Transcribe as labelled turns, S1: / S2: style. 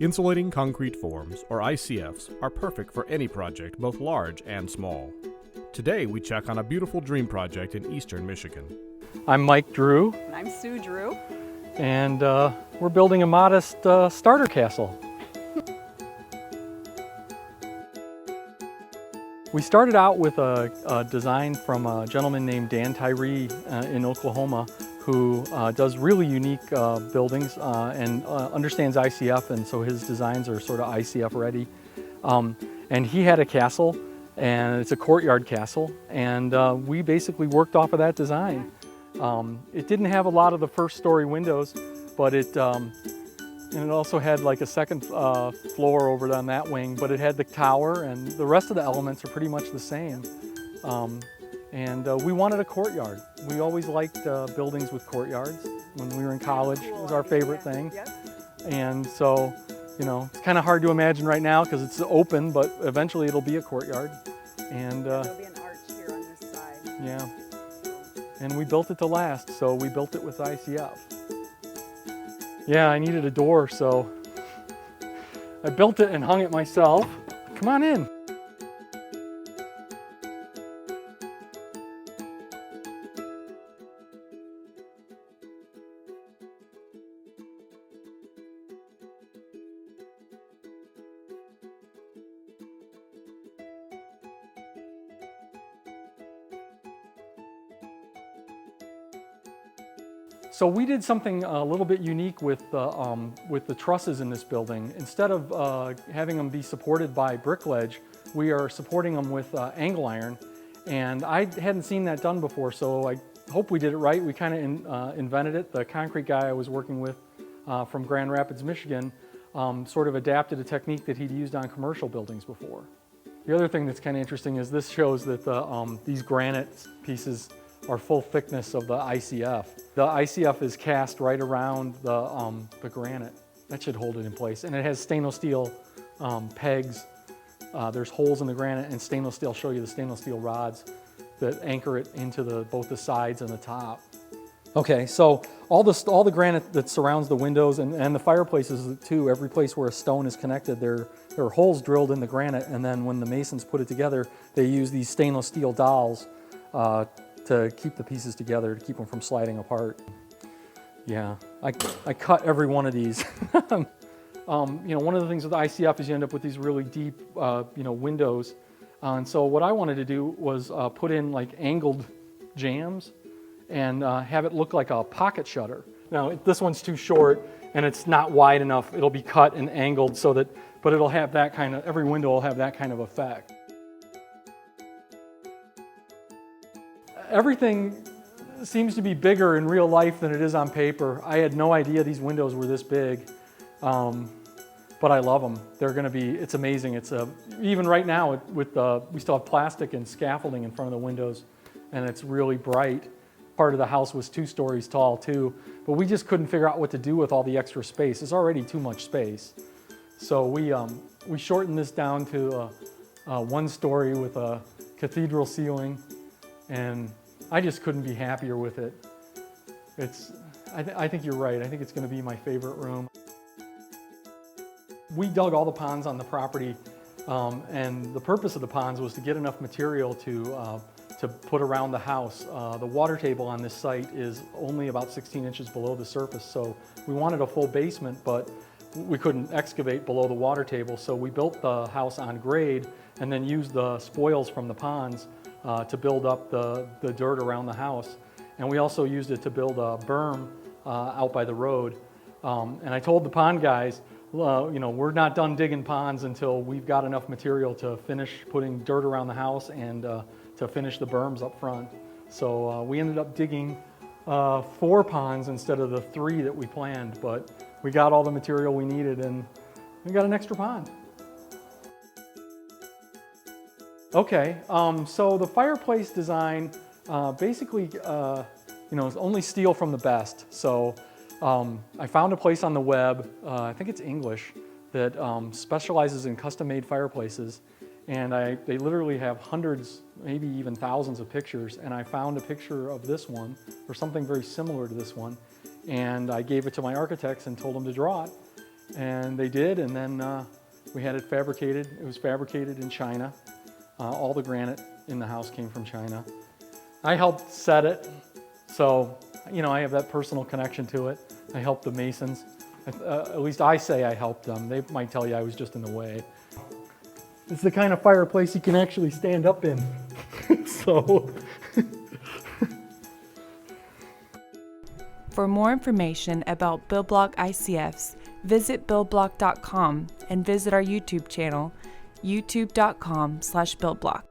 S1: Insulating concrete forms, or ICFs, are perfect for any project, both large and small. Today we check on a beautiful dream project in eastern Michigan.
S2: I'm Mike Drew.
S3: And I'm Sue Drew.
S2: And we're building a modest starter castle. We started out with a design from a gentleman named Dan Tyree in Oklahoma who does really unique buildings and understands ICF, and so his designs are sort of ICF ready. And he had a castle, and it's a courtyard castle, and we basically worked off of that design. It didn't have a lot of the first story windows, but it also had like a second floor over on that wing, but it had the tower, and the rest of the elements are pretty much the same. We wanted a courtyard. We always liked buildings with courtyards. When we were in college, it was our favorite thing. And so, you know, it's kind of hard to imagine right now because it's open, but eventually it'll be a courtyard. And
S3: there'll be an arch here on this side.
S2: Yeah. And we built it to last, so we built it with ICF. Yeah, I needed a door, so I built it and hung it myself. Come on in. So we did something a little bit unique with the trusses in this building. Instead of having them be supported by brick ledge, we are supporting them with angle iron. And I hadn't seen that done before, so I hope we did it right. We kind of invented it. The concrete guy I was working with from Grand Rapids, Michigan, sort of adapted a technique that he'd used on commercial buildings before. The other thing that's kind of interesting is this shows that these granite pieces are full thickness of the ICF. The ICF is cast right around the granite. That should hold it in place. And it has stainless steel pegs. There's holes in the granite, and stainless steel, I'll show you the stainless steel rods that anchor it into both the sides and the top. Okay, so all the granite that surrounds the windows and the fireplaces too, every place where a stone is connected, there are holes drilled in the granite, and then when the masons put it together, they use these stainless steel dowels to keep the pieces together, to keep them from sliding apart. Yeah, I cut every one of these. You know, one of the things with ICF is you end up with these really deep, you know, windows. And so what I wanted to do was put in like angled jambs and have it look like a pocket shutter. Now, this one's too short and it's not wide enough. It'll be cut and angled so that, but it'll have that kind of, every window will have that kind of effect. Everything seems to be bigger in real life than it is on paper. I had no idea these windows were this big, but I love them. They're going to be, it's amazing. It's even right now we still have plastic and scaffolding in front of the windows, and it's really bright. Part of the house was 2 stories tall too, but we just couldn't figure out what to do with all the extra space. It's already too much space. So we shortened this down to 1 story with a cathedral ceiling. And I just couldn't be happier with it. I think you're right. I think it's going to be my favorite room. We dug all the ponds on the property, and the purpose of the ponds was to get enough material to put around the house. The water table on this site is only about 16 inches below the surface, so we wanted a full basement, but we couldn't excavate below the water table, so we built the house on grade and then used the spoils from the ponds to build up the dirt around the house. And we also used it to build a berm out by the road. And I told the pond guys, you know, we're not done digging ponds until we've got enough material to finish putting dirt around the house and to finish the berms up front. So we ended up digging 4 ponds instead of the 3 that we planned, but we got all the material we needed and we got an extra pond. Okay, so the fireplace design basically, you know, is only steal from the best. So I found a place on the web, I think it's English, that specializes in custom-made fireplaces. And they literally have hundreds, maybe even thousands of pictures. And I found a picture of this one, or something very similar to this one. And I gave it to my architects and told them to draw it. And they did, and then we had it fabricated. It was fabricated in China. All the granite in the house came from China. I helped set it, so I have that personal connection to it. I helped the masons. At least I say I helped them. They might tell you I was just in the way. It's the kind of fireplace you can actually stand up in. So.
S4: For more information about BuildBlock ICFs, visit buildblock.com and visit our YouTube channel, youtube.com/buildblock.